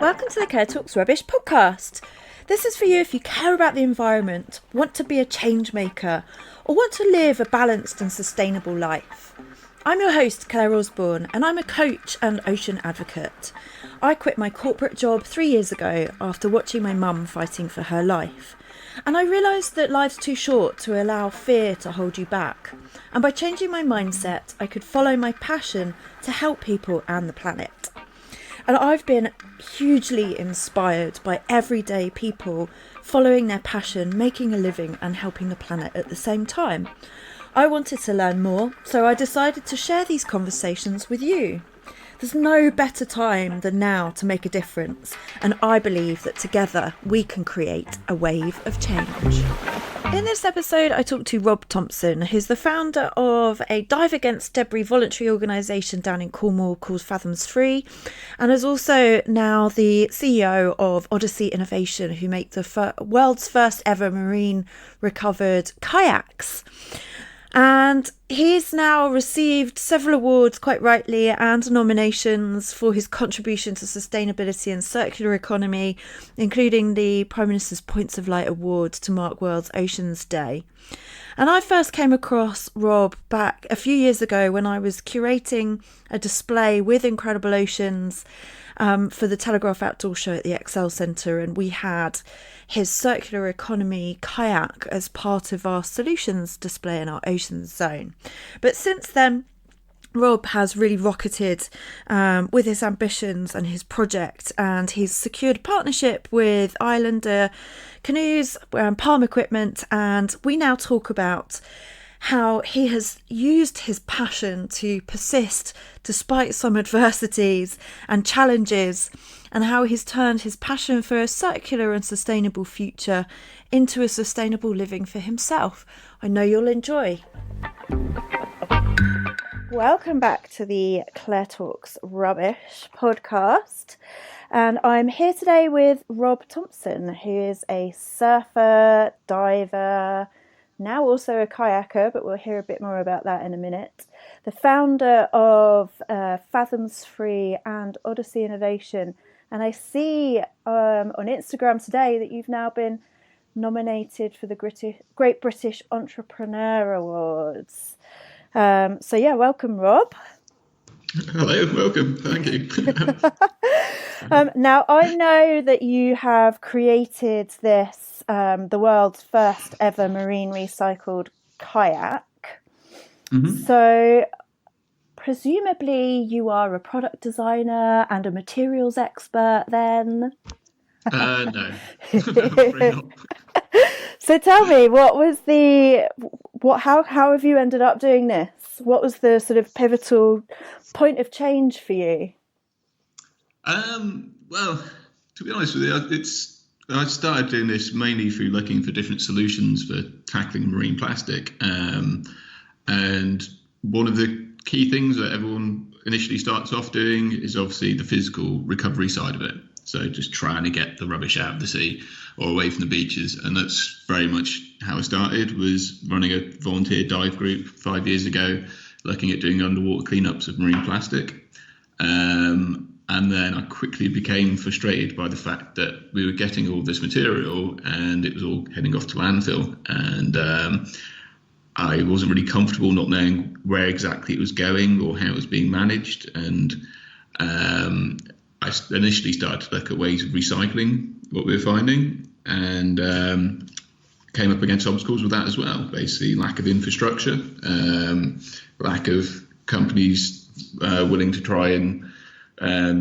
Welcome to the Care Talks Rubbish podcast. This is for you if you care about the environment, want to be a change maker, or want to live a balanced and sustainable life. I'm your host, Claire Osborne, and I'm a coach and ocean advocate. I quit my corporate job 3 years ago after watching my mum fighting for her life. And I realised that life's too short to allow fear to hold you back. And by changing my mindset, I could follow my passion to help people and the planet. And I've been hugely inspired by everyday people following their passion, making a living and helping the planet at the same time. I wanted to learn more, so I decided to share these conversations with you. There's no better time than now to make a difference, and I believe that together we can create a wave of change. In this episode, I talked to Rob Thompson, who's the founder of a Dive Against Debris voluntary organisation down in Cornwall called Fathomsfree, and is also now the CEO of Odyssey Innovation, who make the world's first ever marine recovered kayaks. And he's now received several awards, quite rightly, and nominations for his contribution to sustainability and circular economy, including the Prime Minister's Points of Light Award to mark World Oceans Day. And I first came across Rob back a few years ago when I was curating a display with Incredible Oceans for the Telegraph Outdoor Show at the Excel Centre, and we had his circular economy kayak as part of our solutions display in our oceans zone. But since then, Rob has really rocketed with his ambitions and his project, and he's secured partnership with Islander Canoes, Palm Equipment, and we now talk about how he has used his passion to persist despite some adversities and challenges, and how he's turned his passion for a circular and sustainable future into a sustainable living for himself. I know you'll enjoy. Welcome back to the Claire Talks Rubbish podcast. And I'm here today with Rob Thompson, who is a surfer, diver, now also a kayaker, but we'll hear a bit more about that in a minute. The founder of Fathomsfree and Odyssey Innovation. And I see on Instagram today that you've now been nominated for the Great British Entrepreneur Awards. So yeah, welcome, Rob. Hello, welcome. Thank you. Now, I know that you have created this, the world's first ever marine recycled kayak. Mm-hmm. So presumably you are a product designer and a materials expert then? No. Not. So tell me, how have you ended up doing this? What was the sort of pivotal point of change for you? Well, to be honest with you, I started doing this mainly through looking for different solutions for tackling marine plastic. And one of the key things that everyone initially starts off doing is obviously the physical recovery side of it. So just trying to get the rubbish out of the sea or away from the beaches. And that's very much how I started, was running a volunteer dive group 5 years ago, looking at doing underwater cleanups of marine plastic. And then I quickly became frustrated by the fact that we were getting all this material and it was all heading off to landfill. And I wasn't really comfortable not knowing where exactly it was going or how it was being managed. And I initially started to look at ways of recycling what we were finding, and came up against obstacles with that as well. Basically, lack of infrastructure, lack of companies willing to try and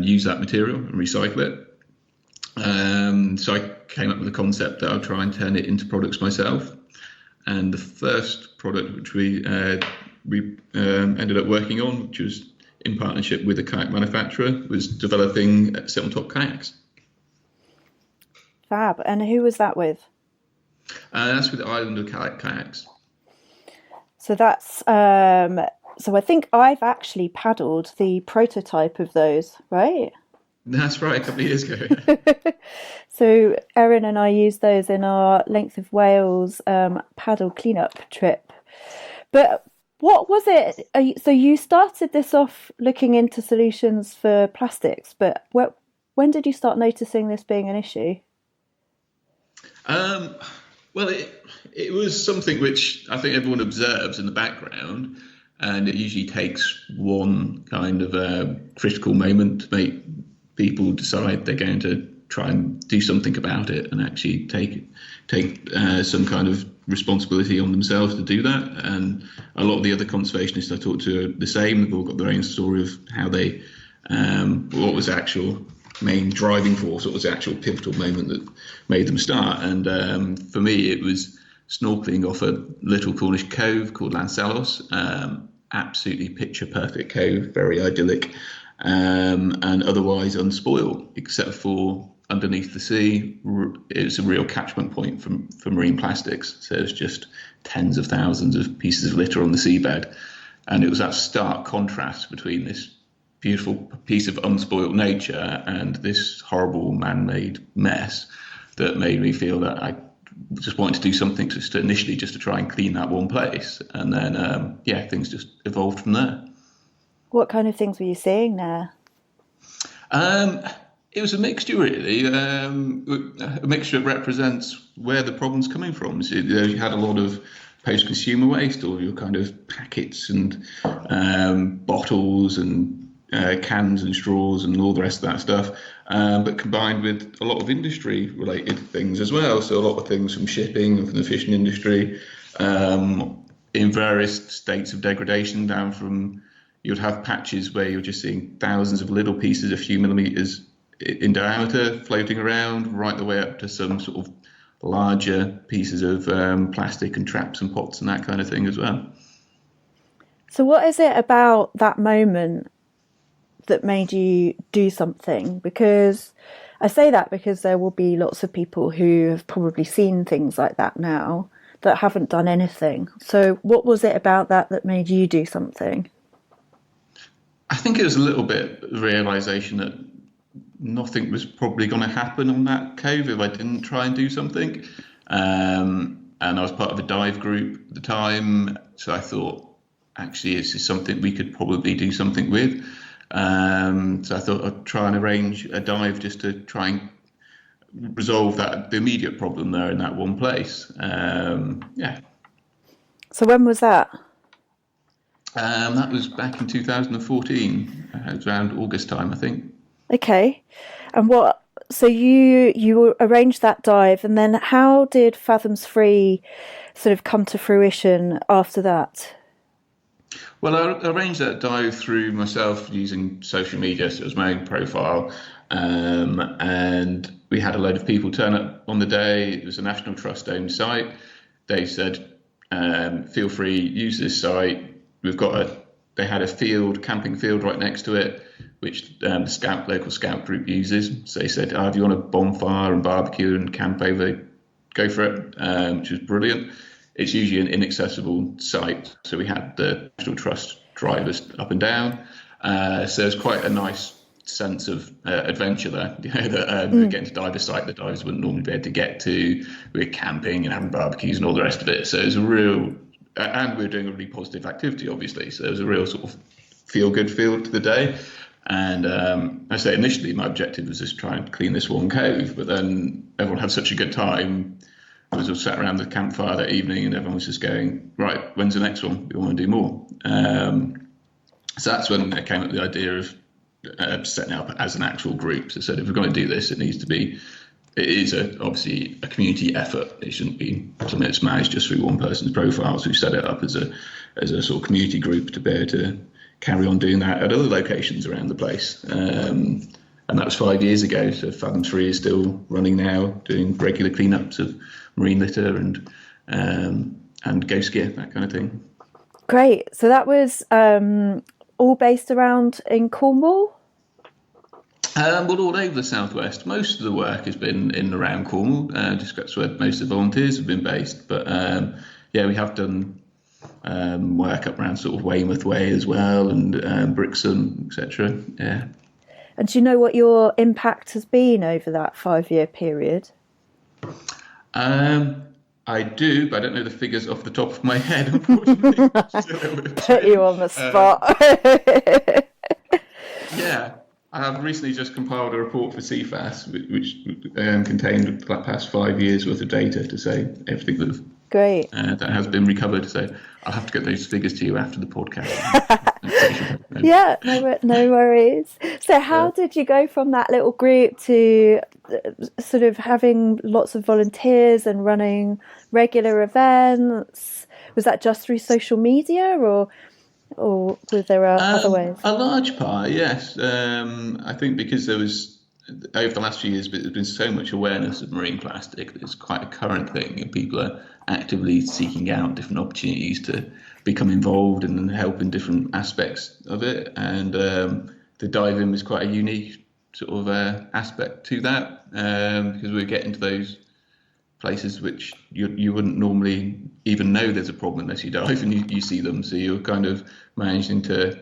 use that material and recycle it. So I came up with the concept that I'll try and turn it into products myself. And the first product which we ended up working on, which was in partnership with a kayak manufacturer, was developing sit-on-top kayaks. Fab. And who was that with? That's with Islander kayaks. So that's so I think I've actually paddled the prototype of those, right? That's right, a couple of years ago. So Erin and I used those in our Length of Wales paddle cleanup trip. But what was it? So you started this off looking into solutions for plastics, but When did you start noticing this being an issue? Well, it was something which I think everyone observes in the background, and it usually takes one kind of critical moment to make people decide they're going to try and do something about it and actually take some kind of responsibility on themselves to do that. And a lot of the other conservationists I talk to are the same. They've all got their own story of how they, what was the actual main driving force, what was the actual pivotal moment that made them start. And for me, it was snorkeling off a little Cornish cove called Lancellos. Absolutely picture perfect cove, very idyllic, and otherwise unspoiled, except for underneath the sea. It was a real catchment point for marine plastics. So it's just tens of thousands of pieces of litter on the seabed. And it was that stark contrast between this beautiful piece of unspoiled nature and this horrible man-made mess that made me feel that I just wanted to do something initially to try and clean that one place. And then, things just evolved from there. What kind of things were you seeing there? It was a mixture, really. A mixture that represents where the problem's coming from. So, you had a lot of post-consumer waste, or your kind of packets and bottles and cans and straws and all the rest of that stuff, but combined with a lot of industry-related things as well. So a lot of things from shipping and from the fishing industry, in various states of degradation, down from you'd have patches where you're just seeing thousands of little pieces a few millimeters in diameter floating around, right the way up to some sort of larger pieces of plastic and traps and pots and that kind of thing as well. So what is it about that moment that made you do something? Because I say that because there will be lots of people who have probably seen things like that now that haven't done anything. So what was it about that made you do something? I think it was a little bit of realization that nothing was probably going to happen on that cove if I didn't try and do something. And I was part of a dive group at the time, so I thought, actually, this is something we could probably do something with. So I thought I'd try and arrange a dive just to try and resolve the immediate problem there in that one place. So when was that? That was back in 2014. It was around August time, I think. Okay. And so you arranged that dive, and then how did fathomsfree sort of come to fruition after that? Well, I arranged that dive through myself using social media, so it was my own profile, and we had a load of people turn up on the day. It was a National Trust-owned site. They said, feel free, use this site. They had a camping field right next to it, which the local scout group uses. So they said, if you want a bonfire and barbecue and camp over, go for it, which was brilliant. It's usually an inaccessible site, so we had the National Trust drivers up and down. So there's quite a nice sense of adventure there. We're getting to dive a site that divers wouldn't normally be able to get to. We're camping and having barbecues and all the rest of it. So it's a real, and we're doing a really positive activity, obviously. So there's a real sort of feel-good feel to the day. And I say initially my objective was just try and clean this one cove, but then everyone had such a good time. I was all sat around the campfire that evening and everyone was just going, right, when's the next one? We want to do more. So that's when I came up with the idea of setting up as an actual group. So I said, if we're going to do this, it is obviously a community effort. It shouldn't be something that's managed just through one person's profile. So we set it up as a sort of community group to be able to carry on doing that at other locations around the place. And that was 5 years ago. So fathomsfree is still running now, doing regular cleanups of marine litter and ghost gear, that kind of thing. Great. So that was all based around in Cornwall? Well, all over the southwest. Most of the work has been in and around Cornwall. Just that's where most of the volunteers have been based. But we have done work up around sort of Weymouth Way as well, and Brixham, etc. Yeah. And do you know what your impact has been over that 5-year period? I do, but I don't know the figures off the top of my head, unfortunately. Put you on the spot. I have recently just compiled a report for CFAS, which contained the past 5 years worth of data to say everything Great. that has been recovered. So I'll have to get those figures to you after the podcast. Yeah, no worries. So how did you go from that little group to sort of having lots of volunteers and running regular events? Was that just through social media, or were there other ways? A large part, yes. I think because there was, over the last few years, there's been so much awareness of marine plastic that it's quite a current thing, and people are actively seeking out different opportunities to become involved and help in different aspects of it. And the diving was quite a unique sort of aspect to that, because we're getting to those places which you wouldn't normally even know there's a problem unless you dive and you see them. So you're kind of managing to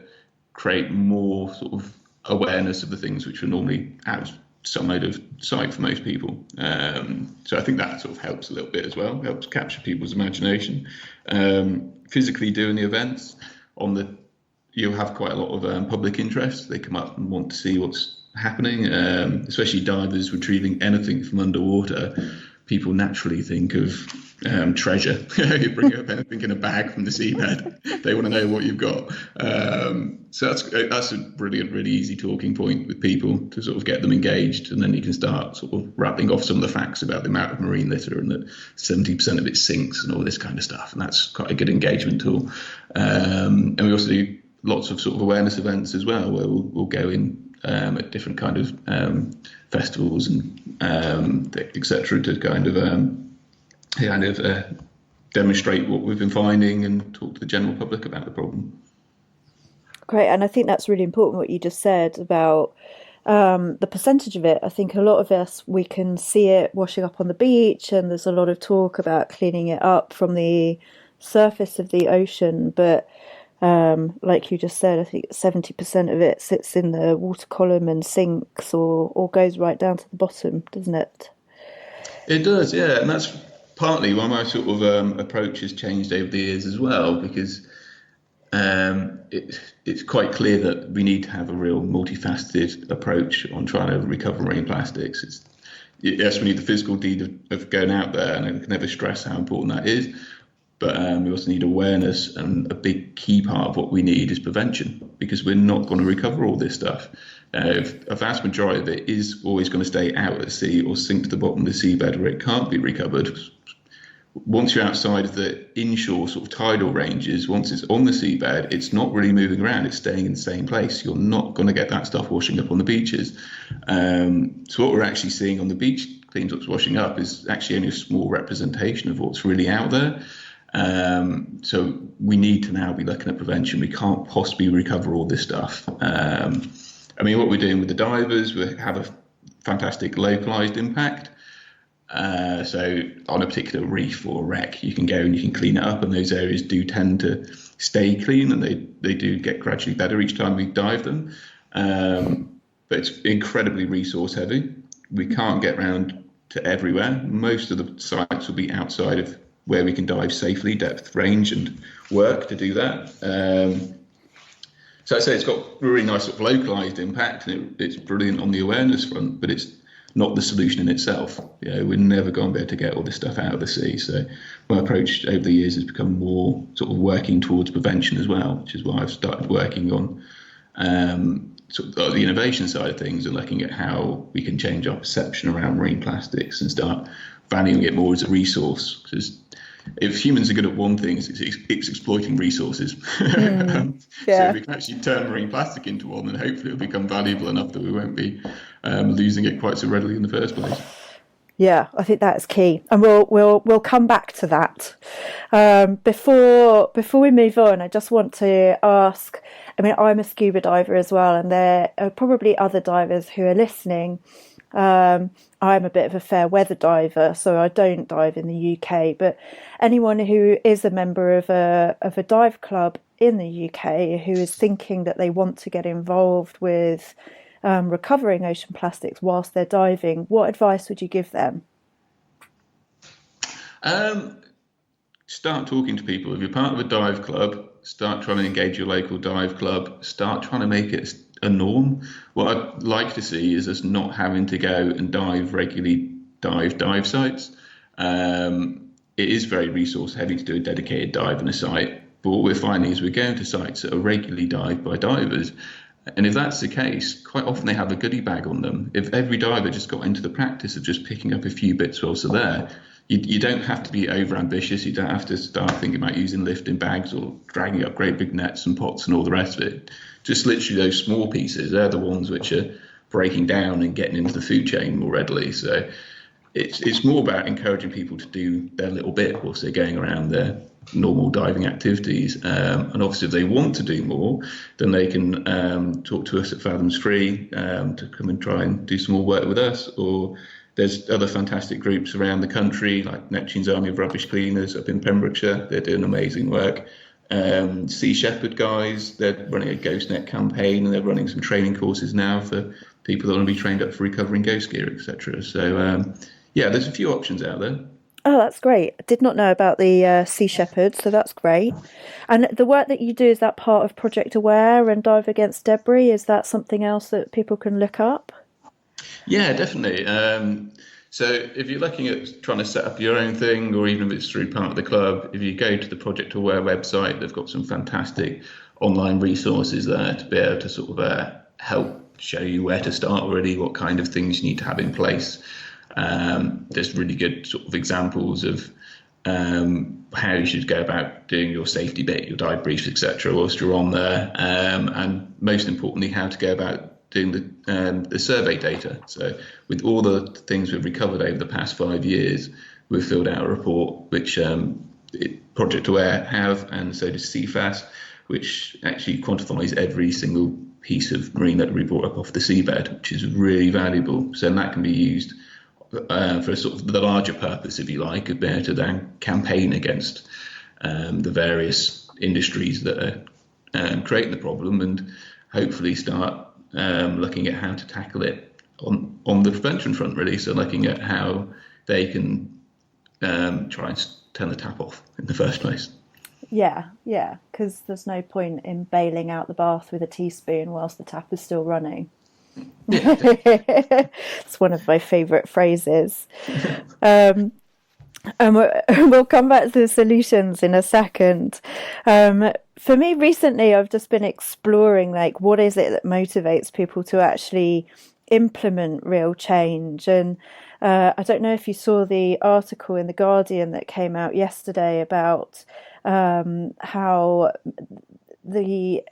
create more sort of awareness of the things which are normally outside of sight for most people. So I think that sort of helps a little bit as well, helps capture people's imagination. Physically doing the events, you'll have quite a lot of public interest. They come up and want to see what's happening, especially divers retrieving anything from underwater. People naturally think of treasure. You bring up anything in a bag from the seabed, they want to know what you've got. So that's a brilliant, really easy talking point with people to sort of get them engaged, and then you can start sort of rattling off some of the facts about the amount of marine litter and that 70% of it sinks and all this kind of stuff, and that's quite a good engagement tool. And we also do lots of sort of awareness events as well, where we'll go in at different kind of festivals and etc. to kind of demonstrate what we've been finding and talk to the general public about the problem. Great, and I think that's really important what you just said about the percentage of it. I think a lot of us, we can see it washing up on the beach, and there's a lot of talk about cleaning it up from the surface of the ocean, but like you just said, I think 70% of it sits in the water column and sinks or goes right down to the bottom, doesn't it? It does, yeah, and that's partly why my sort of approach has changed over the years as well, because it's quite clear that we need to have a real multifaceted approach on trying to recover marine plastics. Yes, we need the physical deed of going out there, and I can never stress how important that is. But we also need awareness, and a big key part of what we need is prevention, because we're not going to recover all this stuff. A vast majority of it is always going to stay out at sea or sink to the bottom of the seabed where it can't be recovered. Once you're outside of the inshore sort of tidal ranges, once it's on the seabed, it's not really moving around, it's staying in the same place. You're not going to get that stuff washing up on the beaches. So what we're actually seeing on the beach cleanups washing up is actually only a small representation of what's really out there. So we need to now be looking at prevention. We can't possibly recover all this stuff. I mean, what we're doing with the divers, we have a fantastic localized impact. So on a particular reef or wreck, you can go and you can clean it up, and those areas do tend to stay clean, and they do get gradually better each time we dive them. But it's incredibly resource heavy. We can't get around to everywhere. Most of the sites will be outside of where we can dive safely, depth, range, and work to do that. So I say it's got a really nice sort of localized impact, and it's brilliant on the awareness front, but it's not the solution in itself. We're never going to be able to get all this stuff out of the sea. So my approach over the years has become more sort of working towards prevention as well, which is why I've started working on sort of the innovation side of things and looking at how we can change our perception around marine plastics and start valuing it more as a resource. Because if humans are good at one thing, it's exploiting resources. So if we can actually turn marine plastic into one, then hopefully it'll become valuable enough that we won't be losing it quite so readily in the first place. Yeah, I think that's key, and we'll come back to that. Before we move on, I just want to ask. I mean, I'm a scuba diver as well, and there are probably other divers who are listening. I'm a bit of a fair weather diver, so I don't dive in the UK. But anyone who is a member of a dive club in the UK who is thinking that they want to get involved with recovering ocean plastics whilst they're diving, what advice would you give them? Start talking to people. If you're part of a dive club, start trying to engage your local dive club. Start trying to make it a norm. What I'd like to see is us not having to go and dive sites. It is very resource heavy to do a dedicated dive in a site, but what we're finding is we're going to sites that are regularly dived by divers. And if that's the case, quite often they have a goodie bag on them. If every diver just got into the practice of just picking up a few bits whilst they're there, you don't have to be over ambitious. You don't have to start thinking about using lifting bags or dragging up great big nets and pots and all the rest of it. Just literally those small pieces, they're the ones which are breaking down and getting into the food chain more readily. So it's more about encouraging people to do their little bit whilst they're going around their normal diving activities. And obviously if they want to do more, then they can talk to us at fathomsfree to come and try and do some more work with us. Or there's other fantastic groups around the country, like Neptune's Army of Rubbish Cleaners up in Pembrokeshire. They're doing amazing work. Sea Shepherd guys, they're running a ghost net campaign, and they're running some training courses now for people that want to be trained up for recovering ghost gear, etc. So yeah, there's a few options out there. Oh, that's great. I did not know about the Sea Shepherd, so that's great. And the work that you do, is that part of Project Aware and Dive Against Debris? Is that something else that people can look up? Yeah, definitely. So if you're looking at trying to set up your own thing, or even if it's through part of the club, if you go to the Project Aware website, they've got some fantastic online resources there to be able to sort of help show you where to start, really, what kind of things you need to have in place. There's really good sort of examples of how you should go about doing your safety bit, your dive briefs, etc., whilst you're on there, and most importantly, how to go about doing the survey data. So with all the things we've recovered over the past 5 years, we've filled out a report which Project Aware have, and so does CFAS, which actually quantifies every single piece of marine that we brought up off the seabed, which is really valuable. So that can be used for sort of the larger purpose, if you like, of being able to then campaign against the various industries that are creating the problem, and hopefully start looking at how to tackle it on the prevention front, really. So looking at how they can try and turn the tap off in the first place. Yeah, because there's no point in bailing out the bath with a teaspoon whilst the tap is still running. Yeah. It's one of my favourite phrases. And we'll come back to the solutions in a second. For me, recently, I've just been exploring, like, what is it that motivates people to actually implement real change? And I don't know if you saw the article in The Guardian that came out yesterday about how the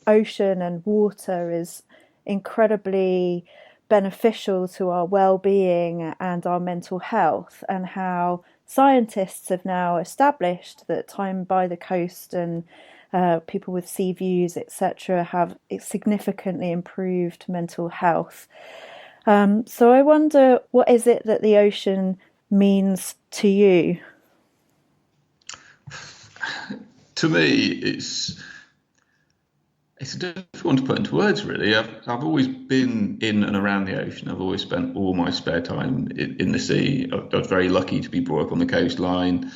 ocean and water is incredibly beneficial to our well-being and our mental health, and how scientists have now established that time by the coast and people with sea views, etc., have significantly improved mental health. So I wonder, what is it that the ocean means to you? To me, it's a difficult one to put into words, really. I've always been in and around the ocean. I've always spent all my spare time in the sea. I was very lucky to be brought up on the coastline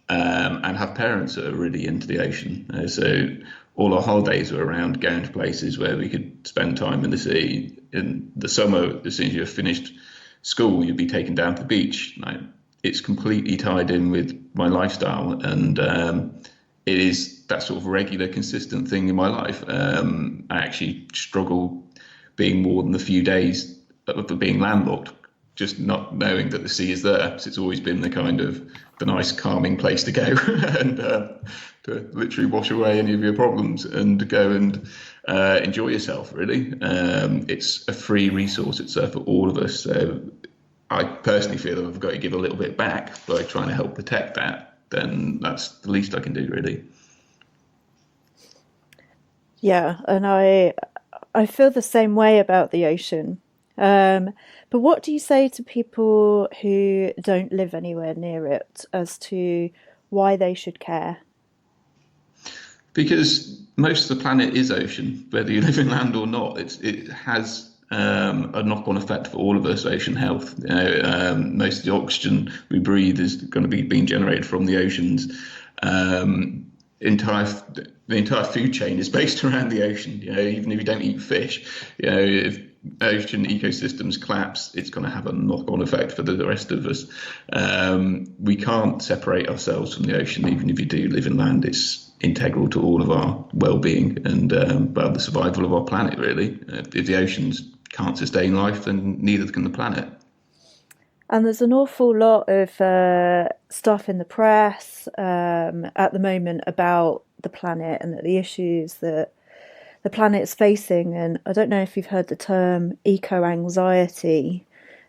and have parents that are really into the ocean. So all our holidays were around going to places where we could spend time in the sea. In the summer, as soon as you've finished school, you'd be taken down to the beach. It's completely tied in with my lifestyle, and it is that sort of regular, consistent thing in my life. I actually struggle being more than a few days of being landlocked, just not knowing that the sea is there. So it's always been the nice, calming place to go and to literally wash away any of your problems and go and enjoy yourself, really. It's a free resource. It's there for all of us. So I personally feel that I've got to give a little bit back by trying to help protect that. Then that's the least I can do, really. Yeah, and I feel the same way about the ocean. But what do you say to people who don't live anywhere near it as to why they should care? Because most of the planet is ocean, whether you live in land or not. It has a knock-on effect for all of us, ocean health. Most of the oxygen we breathe is going to be being generated from the oceans. entire the entire food chain is based around the ocean. Even if you don't eat fish, if ocean ecosystems collapse, it's going to have a knock-on effect for the rest of us. We can't separate ourselves from the ocean, even if you do live in land. It's integral to all of our well-being and the survival of our planet, really. If the oceans can't sustain life, then neither can the planet. And there's an awful lot of stuff in the press at the moment about the planet and the issues that the planet is facing. And I don't know if you've heard the term eco-anxiety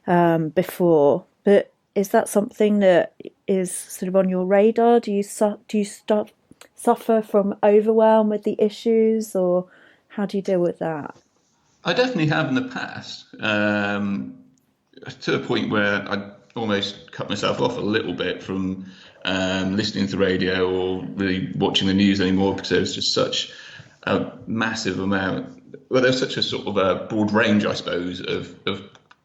before, but is that something that is sort of on your radar? Do you suffer from overwhelm with the issues, or how do you deal with that? I definitely have in the past. To a point where I almost cut myself off a little bit from listening to the radio or really watching the news anymore, because there was just such a massive amount. Well, there's such a sort of a broad range, I suppose, of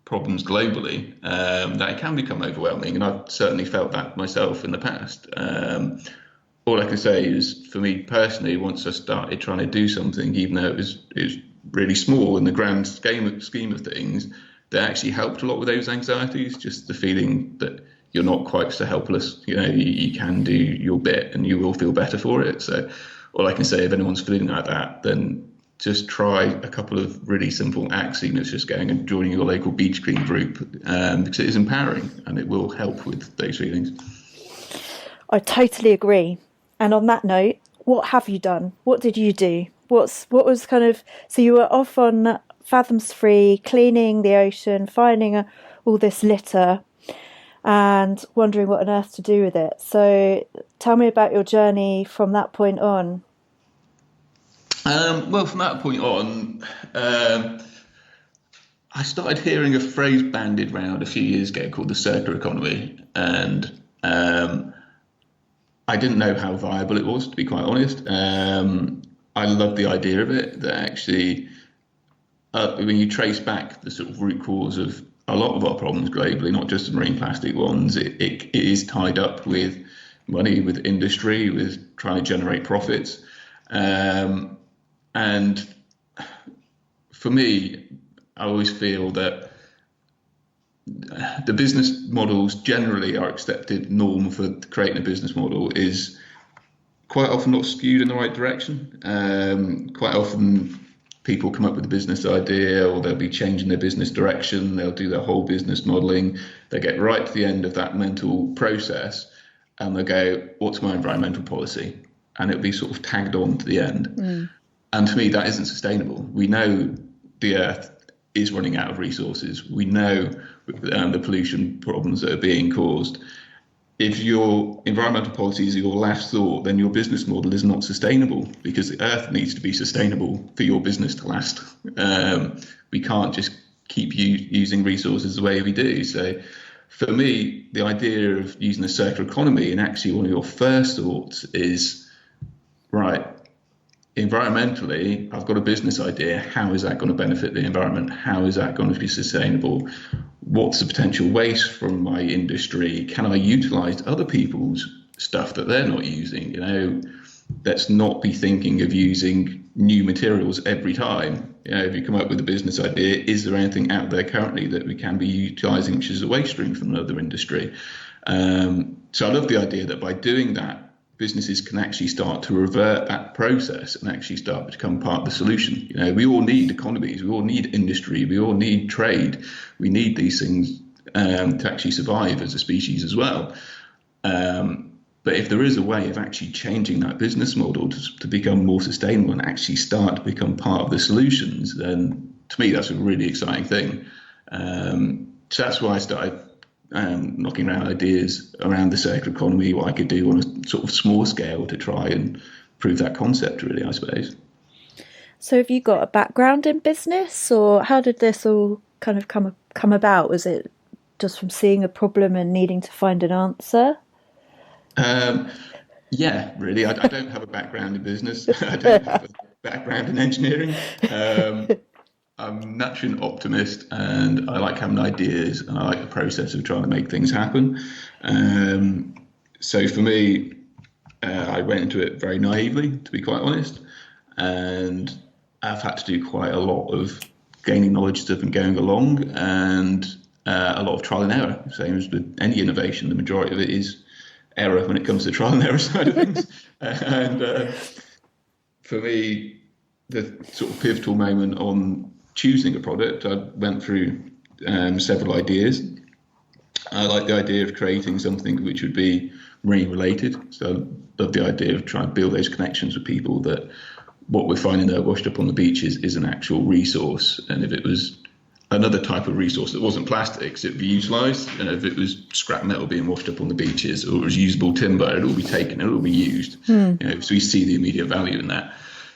problems globally that it can become overwhelming, and I've certainly felt that myself in the past. All I can say is, for me personally, once I started trying to do something, even though it was really small in the grand scheme of things, that actually helped a lot with those anxieties. Just the feeling that you're not quite so helpless. You can do your bit and you will feel better for it. So all I can say, if anyone's feeling like that, then just try a couple of really simple acts, even if it's just going and joining your local beach clean group, because it is empowering and it will help with those feelings. I totally agree. And on that note, what have you done? What did you do? What was kind of, so you were off on fathomsfree, cleaning the ocean, finding all this litter and wondering what on earth to do with it. So tell me about your journey from that point on. Well, from that point on, I started hearing a phrase bandied around a few years ago called the circular economy, and I didn't know how viable it was, to be quite honest. I loved the idea of it, that actually, when you trace back the sort of root cause of a lot of our problems globally, not just the marine plastic ones, it is tied up with money, with industry, with trying to generate profits. And for me, I always feel that the business models generally are accepted norm for creating a business model is quite often not skewed in the right direction. Quite often people come up with a business idea, or they'll be changing their business direction, they'll do their whole business modelling, they get right to the end of that mental process and they'll go, what's my environmental policy? And it'll be sort of tagged on to the end. And to me, that isn't sustainable. We know the Earth is running out of resources. We know the pollution problems that are being caused. If your environmental policy is your last thought, then your business model is not sustainable, because the Earth needs to be sustainable for your business to last. We can't just keep using resources the way we do. So for me, the idea of using a circular economy, and actually one of your first thoughts is, right, environmentally, I've got a business idea. How is that going to benefit the environment? How is that going to be sustainable? What's the potential waste from my industry? Can I utilize other people's stuff that they're not using? Let's not be thinking of using new materials every time. If you come up with a business idea, is there anything out there currently that we can be utilizing, which is a waste stream from another industry? So I love the idea that by doing that, businesses can actually start to revert that process and actually start to become part of the solution. We all need economies, we all need industry, we all need trade. We need these things to actually survive as a species as well. But if there is a way of actually changing that business model to become more sustainable and actually start to become part of the solutions, then to me, that's a really exciting thing. So that's why I started knocking around ideas around the circular economy, what I could do on a sort of small scale to try and prove that concept, really, I suppose. So have you got a background in business, or how did this all kind of come about? Was it just from seeing a problem and needing to find an answer? Yeah, really. I don't have a background in business. I don't have a background in engineering. I'm naturally an optimist, and I like having ideas, and I like the process of trying to make things happen. So for me, I went into it very naively, to be quite honest, and I've had to do quite a lot of gaining knowledge stuff and going along, and a lot of trial and error. Same as with any innovation, the majority of it is error when it comes to the trial and error side of things. And for me, the sort of pivotal moment on choosing a product, I went through several ideas. I like the idea of creating something which would be marine related. So I love the idea of trying to build those connections with people, that what we're finding there washed up on the beaches is an actual resource. And if it was another type of resource that wasn't plastics, it'd be utilised. And if it was scrap metal being washed up on the beaches, or it was usable timber, it'd all be taken, it'd all be used. So we see the immediate value in that.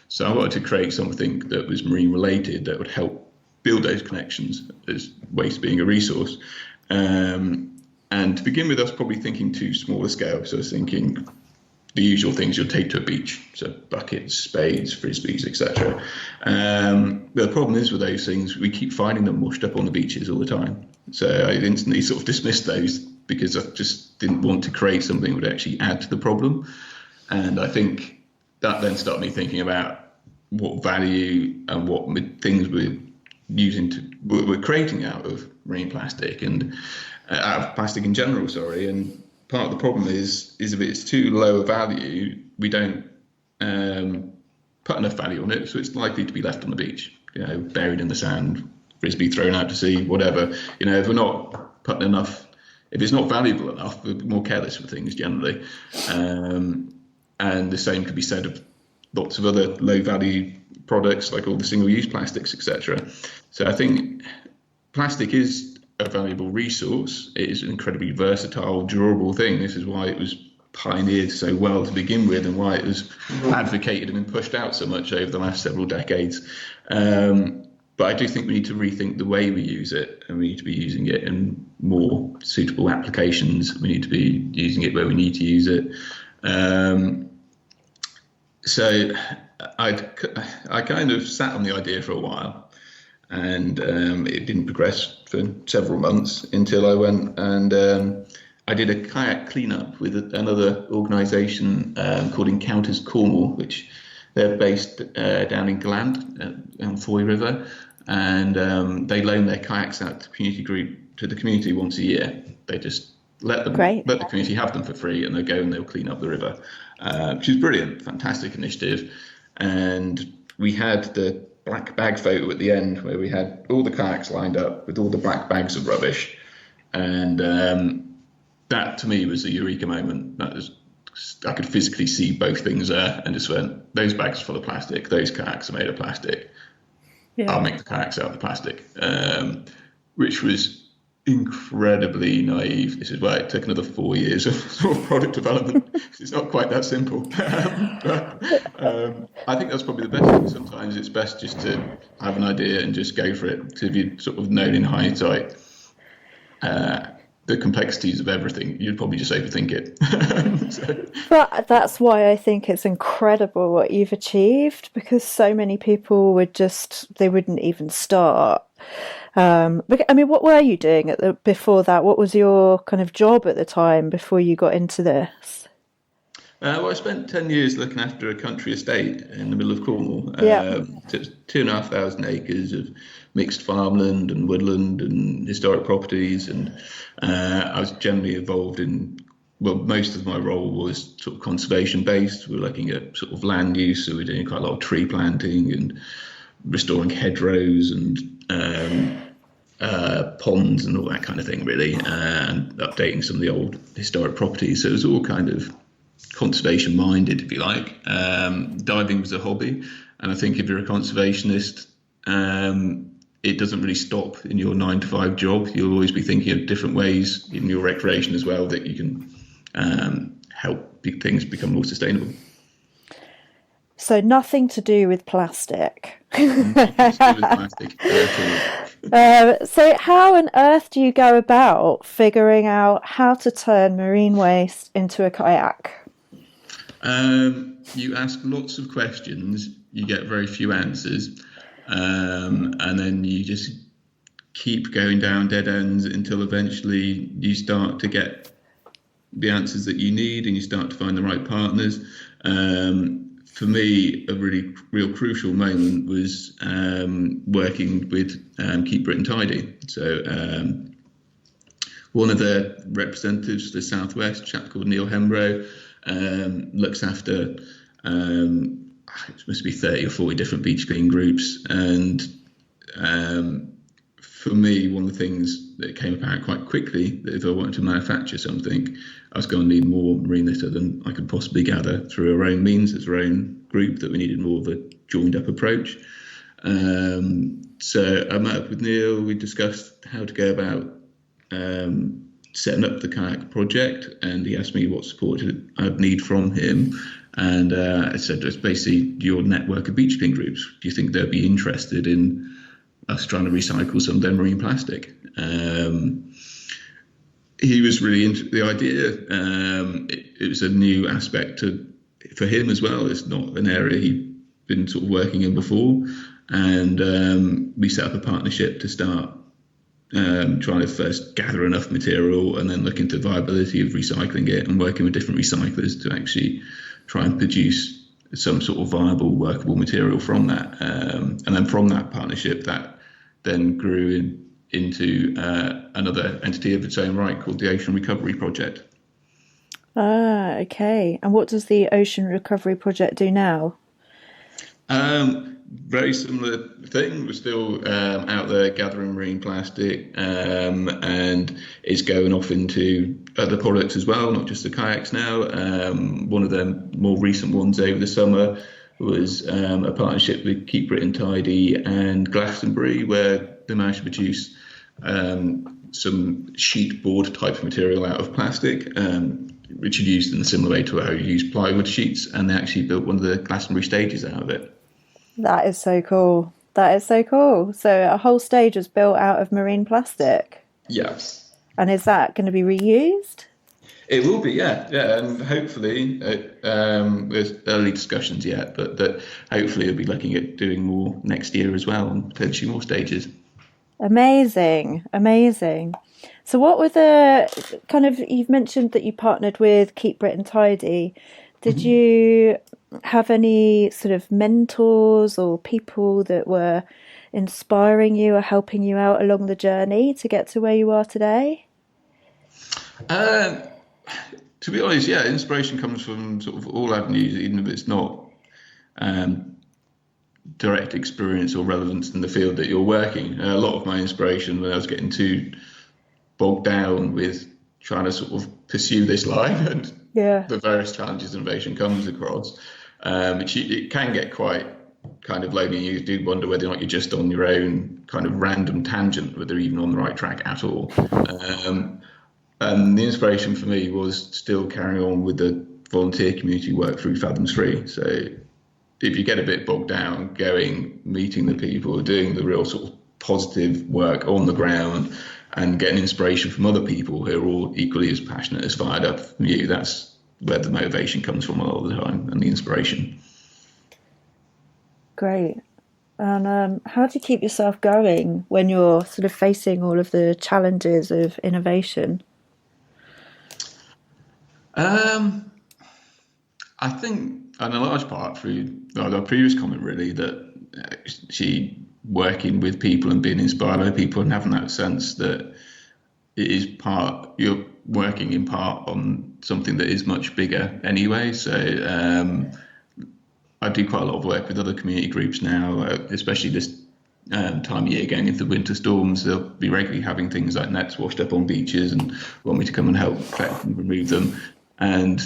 So I wanted to create something that was marine related that would help build those connections as waste being a resource. And to begin with, I was probably thinking too small a scale. So I was thinking the usual things you'll take to a beach, so buckets, spades, frisbees, etc. The problem is with those things, we keep finding them washed up on the beaches all the time. So I instantly sort of dismissed those because I just didn't want to create something that would actually add to the problem. And I think that then started me thinking about what value and what things we're creating out of marine plastic and out of plastic in general, and part of the problem is if it's too low a value, we don't put enough value on it, so it's likely to be left on the beach, buried in the sand, frisbee thrown out to sea, whatever. If we're not putting enough, if it's not valuable enough, we're more careless with things generally. And the same could be said of lots of other low value products, like all the single-use plastics, etc. So I think plastic is a valuable resource. It is an incredibly versatile, durable thing. This is why it was pioneered so well to begin with, and why it was advocated and been pushed out so much over the last several decades. But I do think we need to rethink the way we use it, and we need to be using it in more suitable applications. We need to be using it where we need to use it. So I kind of sat on the idea for a while, and it didn't progress for several months until I went and I did a kayak cleanup with another organisation called Encounters Cornwall, which they're based down in Gland on Foy River, and they loan their kayaks out to the community once a year. They just let the community have them for free, and they go and they'll clean up the river, which is brilliant, fantastic initiative. And we had the black bag photo at the end, where we had all the kayaks lined up with all the black bags of rubbish, and that to me was the eureka moment. I could physically see both things there, and just went, those bags are full of plastic, those kayaks are made of plastic. I'll make the kayaks out of the plastic, which was incredibly naive. This is why it took another 4 years of sort of product development. It's not quite that simple. But I think that's probably the best thing. Sometimes it's best just to have an idea and just go for it. So if you'd sort of known in hindsight the complexities of everything, you'd probably just overthink it. But that's why I think it's incredible what you've achieved, because so many people they wouldn't even start. But I mean, what were you doing before that? What was your kind of job at the time before you got into this? Well, I spent 10 years looking after a country estate in the middle of Cornwall. So it's 2,500 acres of mixed farmland and woodland and historic properties. And I was generally involved in, well, most of my role was sort of conservation based. We were looking at sort of land use. So we were doing quite a lot of tree planting and restoring hedgerows and ponds and all that kind of thing, really, and updating some of the old historic properties. So it was all kind of conservation minded, if you like. Diving was a hobby, and I think if you're a conservationist, it doesn't really stop in your 9-to-5 job. You'll always be thinking of different ways in your recreation as well that you can help things become more sustainable. So nothing to do with plastic. So how on earth do you go about figuring out how to turn marine waste into a kayak? You ask lots of questions, you get very few answers, and then you just keep going down dead ends until eventually you start to get the answers that you need, and you start to find the right partners. For me, a really real crucial moment was working with Keep Britain Tidy. So one of their representatives for the Southwest, a chap called Neil Hembrow, looks after it must be 30 or 40 different beach clean groups. And for me, one of the things that came apparent quite quickly, that if I wanted to manufacture something, I was going to need more marine litter than I could possibly gather through our own means as our own group, that we needed more of a joined up approach. So I met up with Neil, we discussed how to go about setting up the kayak project, and he asked me what support I'd need from him. And I said, it's basically your network of beach clean groups. Do you think they'd be interested in us trying to recycle some of their marine plastic? He was really into the idea. It was a new aspect for him as well. It's not an area he'd been sort of working in before. And we set up a partnership to start trying to first gather enough material and then look into the viability of recycling it, and working with different recyclers to actually try and produce some sort of viable, workable material from that. And then from that partnership, that then grew into another entity of its own right called the Ocean Recovery Project. Ah, okay. And what does the Ocean Recovery Project do now? Very similar thing. We're still out there gathering marine plastic, and it's going off into other products as well, not just the kayaks now. One of the more recent ones over the summer was a partnership with Keep Britain Tidy and Glastonbury, where they managed to produce some sheet board type of material out of plastic, which is used in a similar way to how you use plywood sheets, and they actually built one of the Glastonbury stages out of it. That is so cool. That is so cool. So a whole stage was built out of marine plastic. Yes. And is that going to be reused? It will be, yeah, and hopefully, there's early discussions yet, but that hopefully we'll be looking at doing more next year as well, and potentially more stages. Amazing, amazing. So what were the kind of, you've mentioned that you partnered with Keep Britain Tidy. Did you have any sort of mentors or people that were inspiring you or helping you out along the journey to get to where you are today? To be honest, yeah, inspiration comes from sort of all avenues, even if it's not direct experience or relevance in the field that you're working. A lot of my inspiration when I was getting too bogged down with trying to sort of pursue this line and the various challenges innovation comes across, it can get quite kind of lonely. You do wonder whether or not you're just on your own kind of random tangent, whether you're even on the right track at all. And the inspiration for me was still carrying on with the volunteer community work through fathomsfree. So if you get a bit bogged down, meeting the people, doing the real sort of positive work on the ground and getting inspiration from other people who are all equally as passionate, as fired up from you, that's where the motivation comes from a lot of the time, and the inspiration. Great. And how do you keep yourself going when you're sort of facing all of the challenges of innovation? I think, and a large part through our previous comment, really, that working with people and being inspired by people and having that sense that you're working in part on something that is much bigger anyway. So I do quite a lot of work with other community groups now, especially this time of year going into winter storms. They'll be regularly having things like nets washed up on beaches and want me to come and help collect and remove them. And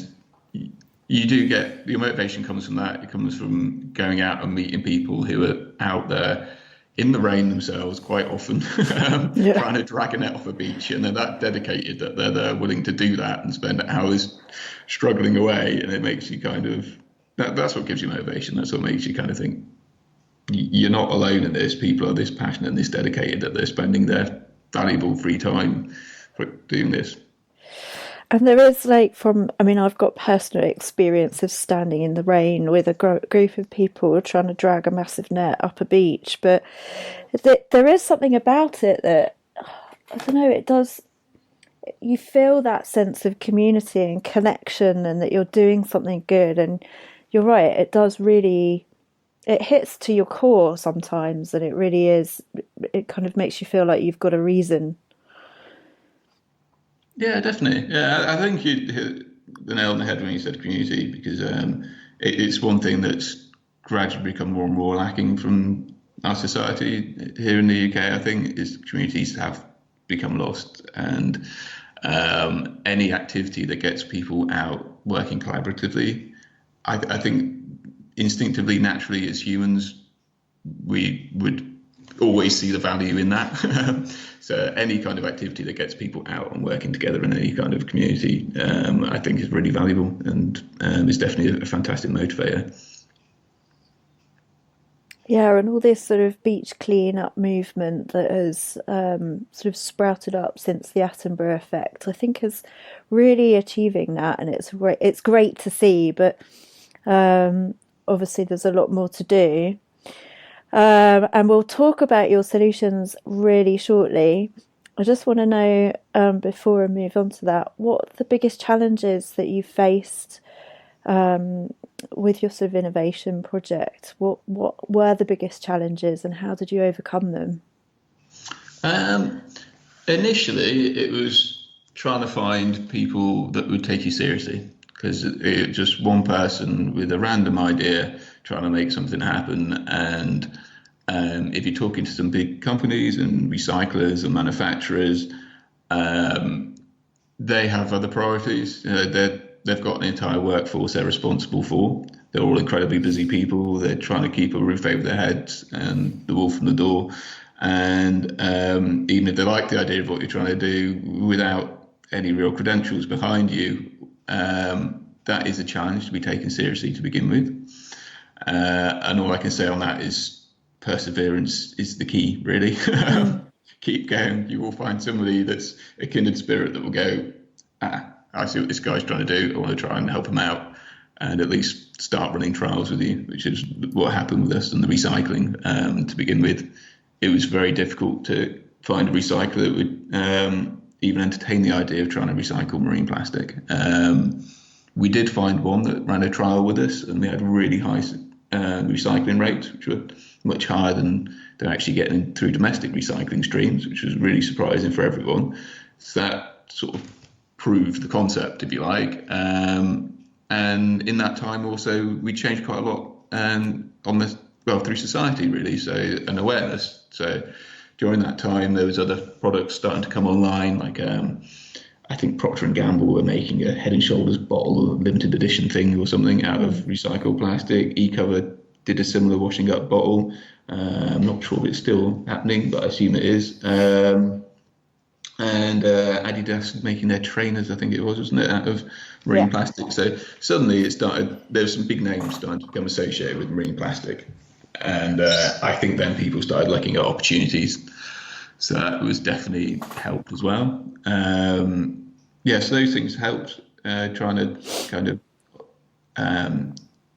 you do get, your motivation comes from that. It comes from going out and meeting people who are out there in the rain themselves quite often, trying to drag a net off a beach, and they're that dedicated that they're willing to do that and spend hours struggling away. And it makes you kind of, that's what gives you motivation. That's what makes you kind of think you're not alone in this. People are this passionate and this dedicated that they're spending their valuable free time for doing this. And there is I've got personal experience of standing in the rain with a group of people trying to drag a massive net up a beach, but there is something about it that, I don't know, you feel that sense of community and connection, and that you're doing something good. And you're right, it does really, it hits to your core sometimes, and it really is, it kind of makes you feel like you've got a reason. Yeah, definitely. Yeah, I think you hit the nail on the head when you said community, because it's one thing that's gradually become more and more lacking from our society here in the UK. I think is communities have become lost, and any activity that gets people out working collaboratively, I think instinctively, naturally, as humans, we would always see the value in that. So any kind of activity that gets people out and working together in any kind of community, I think is really valuable, and is definitely a fantastic motivator. Yeah, and all this sort of beach clean-up movement that has sort of sprouted up since the Attenborough effect, I think is really achieving that, and it's great to see. But obviously, there's a lot more to do. And we'll talk about your solutions really shortly. I just want to know, before we move on to that, what the biggest challenges that you faced with your sort of innovation project. What were the biggest challenges, and how did you overcome them? Initially, it was trying to find people that would take you seriously, because it just one person with a random idea trying to make something happen. And if you're talking to some big companies and recyclers and manufacturers, they have other priorities. They've got an entire workforce they're responsible for. They're all incredibly busy people. They're trying to keep a roof over their heads and the wall from the door. And even if they like the idea of what you're trying to do, without any real credentials behind you, that is a challenge to be taken seriously to begin with. And all I can say on that is perseverance is the key, really. Keep going. You will find somebody that's a kindred spirit that will go, I see what this guy's trying to do. I want to try and help him out, and at least start running trials with you, which is what happened with us and the recycling. To begin with, it was very difficult to find a recycler that would even entertain the idea of trying to recycle marine plastic. We did find one that ran a trial with us, and we had really high recycling rates, which were much higher than they're actually getting through domestic recycling streams, which was really surprising for everyone. So that sort of proved the concept, if you like. And in that time also, we changed quite a lot through society, really, so, and awareness. So during that time, there was other products starting to come online, like I think Procter & Gamble were making a Head & Shoulders bottle, limited edition thing or something out of recycled plastic. eCover did a similar washing up bottle. I'm not sure if it's still happening, but I assume it is. And Adidas making their trainers, I think it was, wasn't it, out of marine plastic. So suddenly there was some big names starting to become associated with marine plastic. And I think then people started looking at opportunities. So that was definitely helped as well. So those things helped, trying to kind of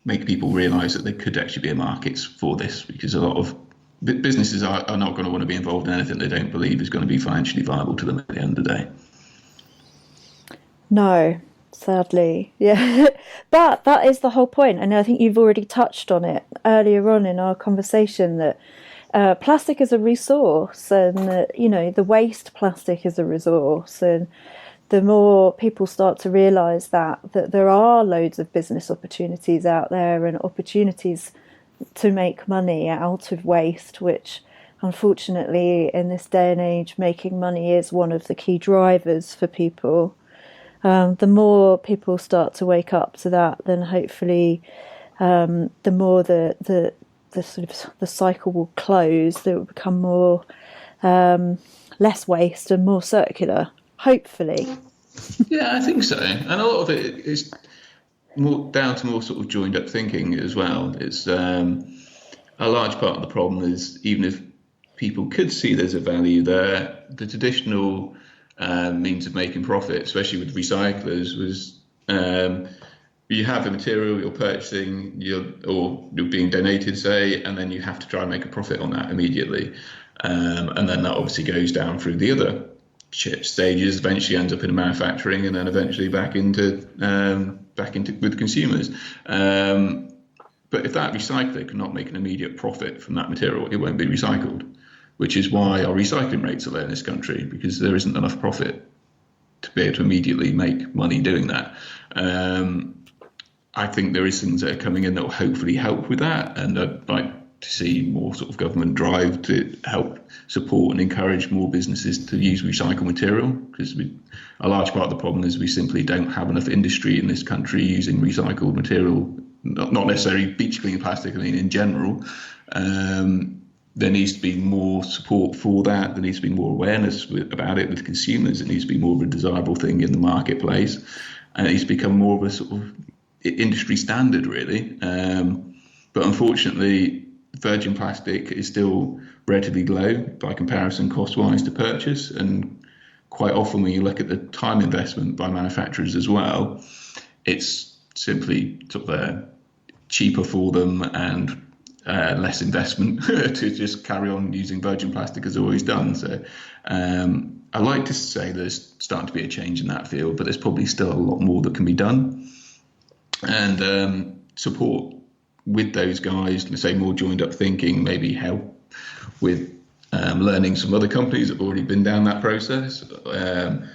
make people realise that there could actually be a market for this, because a lot of businesses are not going to want to be involved in anything they don't believe is going to be financially viable to them at the end of the day. No, sadly. Yeah. But that is the whole point. And I think you've already touched on it earlier on in our conversation, that plastic is a resource, and the waste plastic is a resource. And the more people start to realise that there are loads of business opportunities out there, and opportunities to make money out of waste, which unfortunately in this day and age, making money is one of the key drivers for people. The more people start to wake up to that, then hopefully the more the sort of the cycle will close. It will become more less waste and more circular, hopefully. Yeah, I think so. And a lot of it is more down to more sort of joined up thinking as well. It's a large part of the problem is, even if people could see there's a value there, the traditional means of making profit, especially with recyclers, was you have a material you're purchasing, or you're being donated, say, and then you have to try and make a profit on that immediately. And then that obviously goes down through the other stages eventually ends up in manufacturing, and then eventually back into with consumers. But if that recycler cannot make an immediate profit from that material, it won't be recycled, which is why our recycling rates are low in this country, because there isn't enough profit to be able to immediately make money doing that. I think there is things that are coming in that will hopefully help with that, and I'd like to see more sort of government drive to help support and encourage more businesses to use recycled material, because a large part of the problem is we simply don't have enough industry in this country using recycled material, not necessarily beach clean plastic, I mean in general. There needs to be more support for that. There needs to be more awareness about it with consumers. It needs to be more of a desirable thing in the marketplace, and it needs to become more of a sort of industry standard, really. But unfortunately, virgin plastic is still relatively low by comparison cost-wise to purchase, and quite often when you look at the time investment by manufacturers as well, it's simply sort of cheaper for them and less investment to just carry on using virgin plastic as always done. So I like to say there's starting to be a change in that field, but there's probably still a lot more that can be done. And support with those guys, let's say more joined up thinking, maybe help with learning some other companies that have already been down that process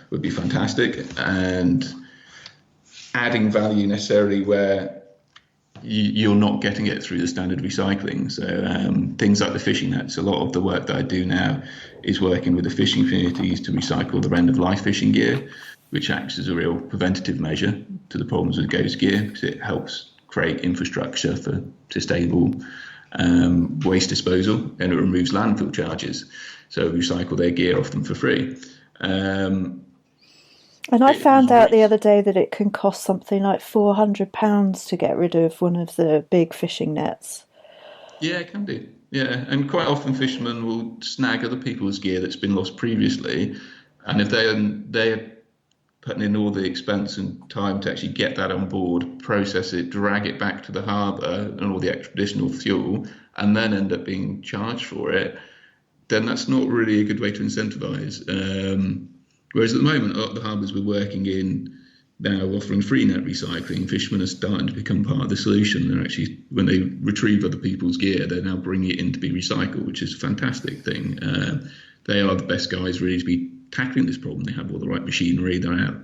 would be fantastic, and adding value necessarily where you're not getting it through the standard recycling. So things like the fishing nets, a lot of the work that I do now is working with the fishing communities to recycle the end-of-life fishing gear, which acts as a real preventative measure to the problems with ghost gear, because it helps create infrastructure for sustainable waste disposal, and it removes landfill charges. So we recycle their gear often for free. And I found out the other day that it can cost something like £400 to get rid of one of the big fishing nets. Yeah, it can do. Yeah, and quite often fishermen will snag other people's gear that's been lost previously, and if they're putting in all the expense and time to actually get that on board, process it, drag it back to the harbour and all the additional fuel, and then end up being charged for it, then that's not really a good way to incentivise. Whereas at the moment, a lot of the harbours we're working in now offering free net recycling, fishermen are starting to become part of the solution. They're actually, when they retrieve other people's gear, they're now bringing it in to be recycled, which is a fantastic thing. They are the best guys really to be tackling this problem. They have all the right machinery, they're out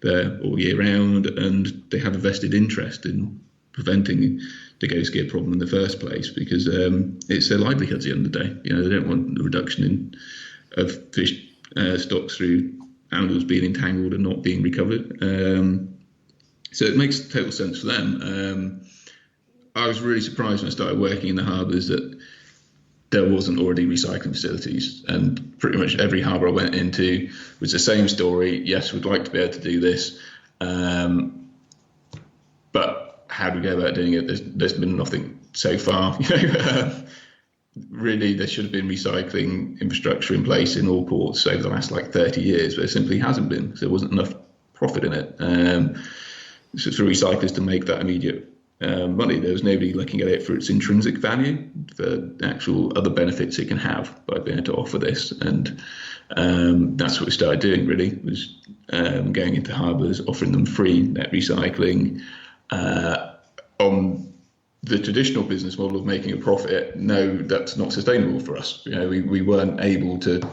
there all year round, and they have a vested interest in preventing the ghost gear problem in the first place, because it's their livelihoods at the end of the day. You know, they don't want the reduction of fish stocks through animals being entangled and not being recovered. So it makes total sense for them. I was really surprised when I started working in the harbours that there wasn't already recycling facilities, and pretty much every harbour I went into was the same story. Yes, we'd like to be able to do this, but how do we go about doing it? There's been nothing so far. Really, there should have been recycling infrastructure in place in all ports over the last 30 years, but there simply hasn't been, because there wasn't enough profit in it. So for recyclers to make that immediate money, there was nobody looking at it for its intrinsic value, for the actual other benefits it can have by being able to offer this. And that's what we started doing, really, was going into harbours, offering them free net recycling. On the traditional business model of making a profit, no, that's not sustainable for us. You know, we weren't able to.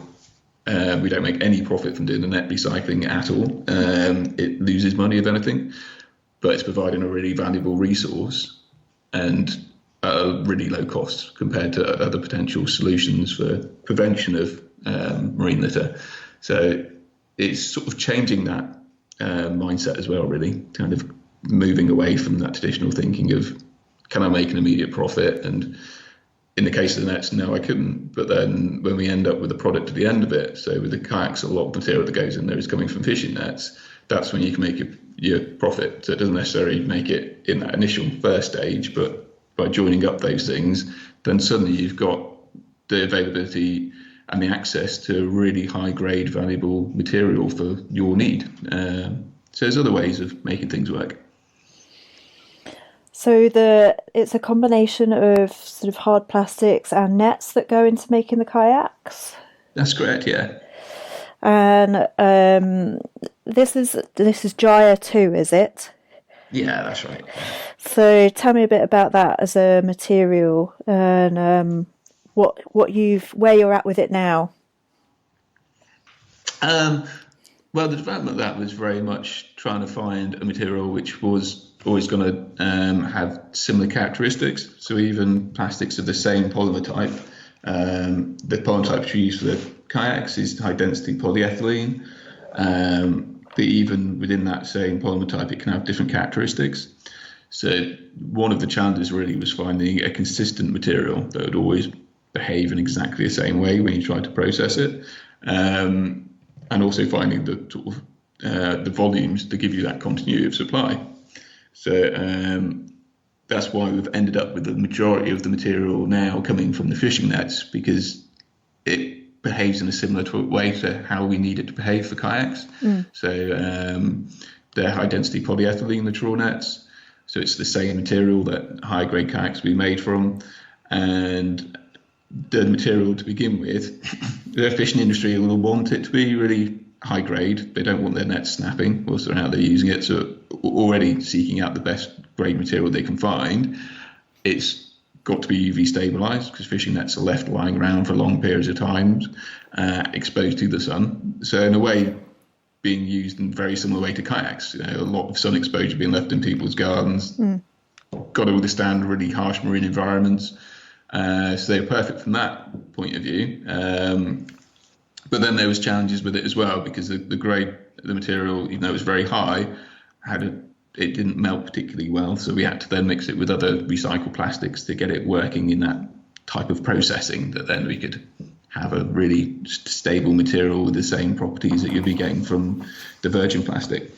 We don't make any profit from doing the net recycling at all. It loses money, if anything, but it's providing a really valuable resource and at a really low cost compared to other potential solutions for prevention of marine litter. So it's sort of changing that mindset as well, really, kind of moving away from that traditional thinking of, can I make an immediate profit? And in the case of the nets, no, I couldn't. But then when we end up with a product at the end of it, so with the kayaks, a lot of material that goes in there is coming from fishing nets, that's when you can make your profit. So it doesn't necessarily make it in that initial first stage, but by joining up those things, then suddenly you've got the availability and the access to really high grade, valuable material for your need. So there's other ways of making things work. So it's a combination of sort of hard plastics and nets that go into making the kayaks? That's correct, yeah. And this is Gyre 2, is it? Yeah, that's right. So tell me a bit about that as a material, and where you're at with it now. Well, the development of that was very much trying to find a material which was always going to have similar characteristics. So even plastics of the same polymer type. The polymer type we use for the kayaks is high density polyethylene. But even within that same polymer type, it can have different characteristics. So one of the challenges really was finding a consistent material that would always behave in exactly the same way when you try to process it. And also finding the sort of the volumes to give you that continuity of supply. So that's why we've ended up with the majority of the material now coming from the fishing nets, because it behaves in a similar way to how we need it to behave for kayaks. So they're high density polyethylene, the trawl nets. So it's the same material that high grade kayaks will be made from. And the material to begin with, the fishing industry will want it to be really high grade. They don't want their nets snapping whilst they're out there using it. So already seeking out the best grade material they can find. It's got to be UV stabilized, because fishing nets are left lying around for long periods of time, exposed to the sun. So in a way, being used in a very similar way to kayaks. A lot of sun exposure being left in people's gardens. Got to withstand really harsh marine environments. So they're perfect from that point of view. But then there was challenges with it as well, because the grade of the material, even though it was very high, it didn't melt particularly well. So we had to then mix it with other recycled plastics to get it working in that type of processing, that then we could have a really stable material with the same properties that you'd be getting from the virgin plastic.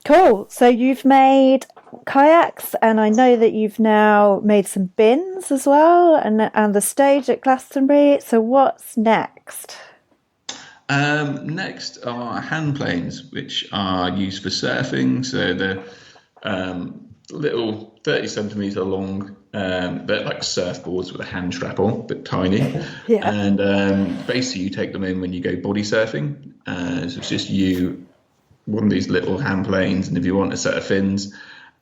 Cool. So you've made kayaks, and I know that you've now made some bins as well, and the stage at Glastonbury. So what's next? Next are hand planes, which are used for surfing. So they're little 30 centimetre long. They're like surfboards with a hand strap on, but tiny. Yeah. And basically you take them in when you go body surfing. So it's just one of these little hand planes, and if you want a set of fins,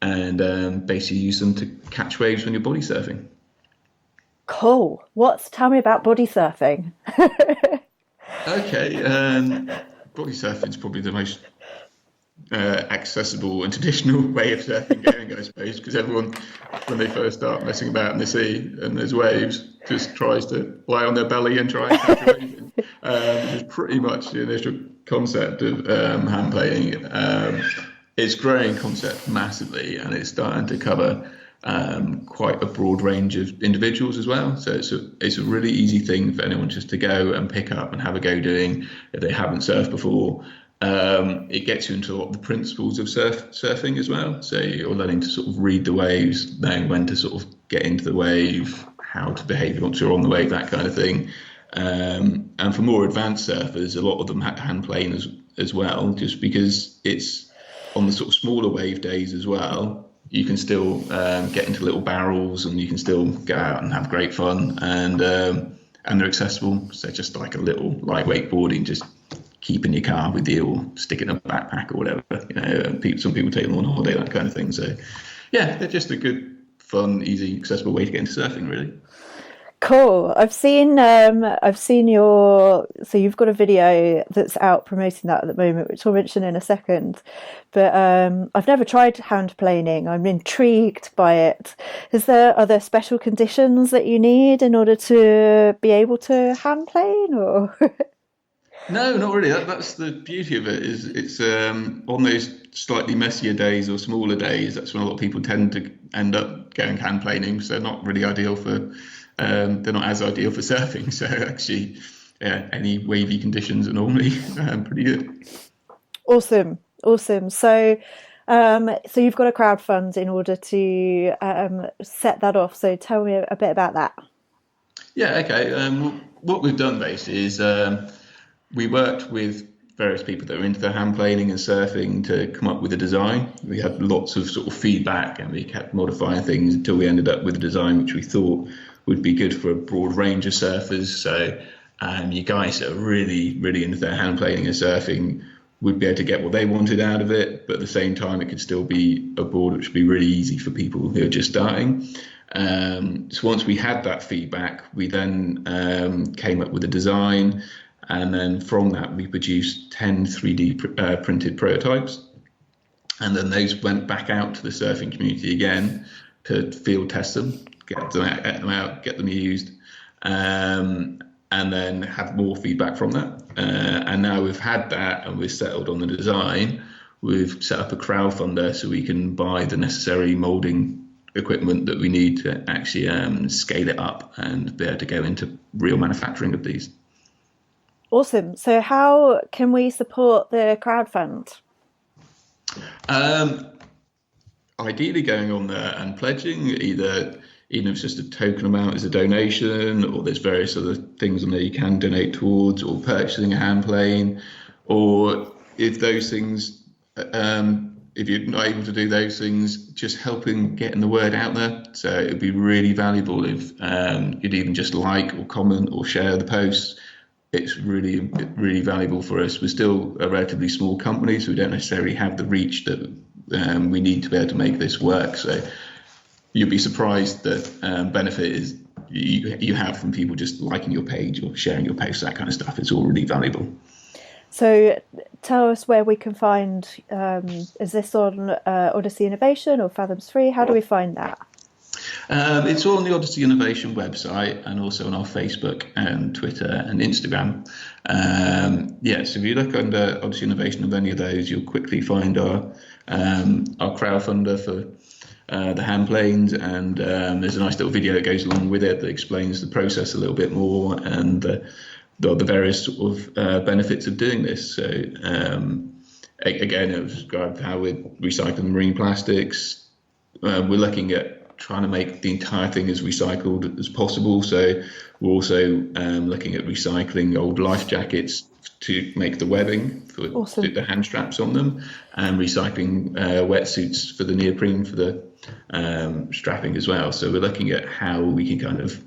and basically use them to catch waves when you're body surfing. Cool. Tell me about body surfing. Okay, body surfing is probably the most accessible and traditional way of surfing going, I suppose, because everyone, when they first start messing about in the sea and there's waves, just tries to lie on their belly and try and catch a wave. Which is pretty much the initial concept of hand planing. It's growing concept massively, and it's starting to cover quite a broad range of individuals as well. So it's a really easy thing for anyone just to go and pick up and have a go doing if they haven't surfed before. It gets you into a lot of the principles of surfing as well. So you're learning to sort of read the waves, knowing when to sort of get into the wave, how to behave once you're on the wave, that kind of thing. And for more advanced surfers, a lot of them hand plane as well, just because it's on the sort of smaller wave days as well. You can still get into little barrels, and you can still go out and have great fun, and they're accessible. So just like a little lightweight boarding, just keep in your car with you, or stick it in a backpack or whatever. Some people take them on holiday, that kind of thing. So yeah, they're just a good, fun, easy, accessible way to get into surfing, really. Cool. I've seen so you've got a video that's out promoting that at the moment, which I'll mention in a second. But I've never tried hand planing. I'm intrigued by it. Are there special conditions that you need in order to be able to hand plane, or? No, not really. That's the beauty of it. Is it's on those slightly messier days or smaller days, that's when a lot of people tend to end up going hand planing. So they're not really ideal for. They're not as ideal for surfing. So actually, yeah, any wavy conditions are normally pretty good. Awesome. So you've got a crowdfund in order to set that off. So tell me a bit about that. Yeah. Okay. What we've done basically is we worked with various people that are into the hand planing and surfing to come up with a design. We had lots of sort of feedback, and we kept modifying things until we ended up with a design which we thought would be good for a broad range of surfers. So You guys that are really, really into their hand planing and surfing would be able to get what they wanted out of it, but at the same time, it could still be a board which would be really easy for people who are just starting. So once we had that feedback, we then came up with a design, and then from that we produced 10 3D printed prototypes, and then those went back out to the surfing community again to field test them, get them out, get them used, and then have more feedback from that. And now we've had that and we've settled on the design, we've set up a crowdfunder so we can buy the necessary moulding equipment that we need to actually scale it up and be able to go into real manufacturing of these. Awesome. So how can we support the crowdfund? Ideally going on there and pledging, even if it's just a token amount as a donation, or there's various other things on there you can donate towards, or purchasing a hand plane, or if those things, if you're not able to do those things, just helping getting the word out there. So it'd be really valuable if you'd even just like or comment or share the posts. It's really, really valuable for us. We're still a relatively small company, so we don't necessarily have the reach that we need to be able to make this work. So you'll be surprised that benefit is you have from people just liking your page or sharing your posts, that kind of stuff. It's all really valuable. So tell us where we can find, is this on Odyssey Innovation or fathomsfree? How do we find that? It's all on the Odyssey Innovation website and also on our Facebook and Twitter and Instagram. So if you look under Odyssey Innovation of any of those, you'll quickly find our crowdfunder for the hand planes, and there's a nice little video that goes along with it that explains the process a little bit more and the various sort of benefits of doing this. So again, it was described how we're recycling marine plastics. We're looking at trying to make the entire thing as recycled as possible. So we're also looking at recycling old life jackets to make the webbing for Awesome. the hand straps on them, and recycling wetsuits for the neoprene for the strapping as well. So we're looking at how we can kind of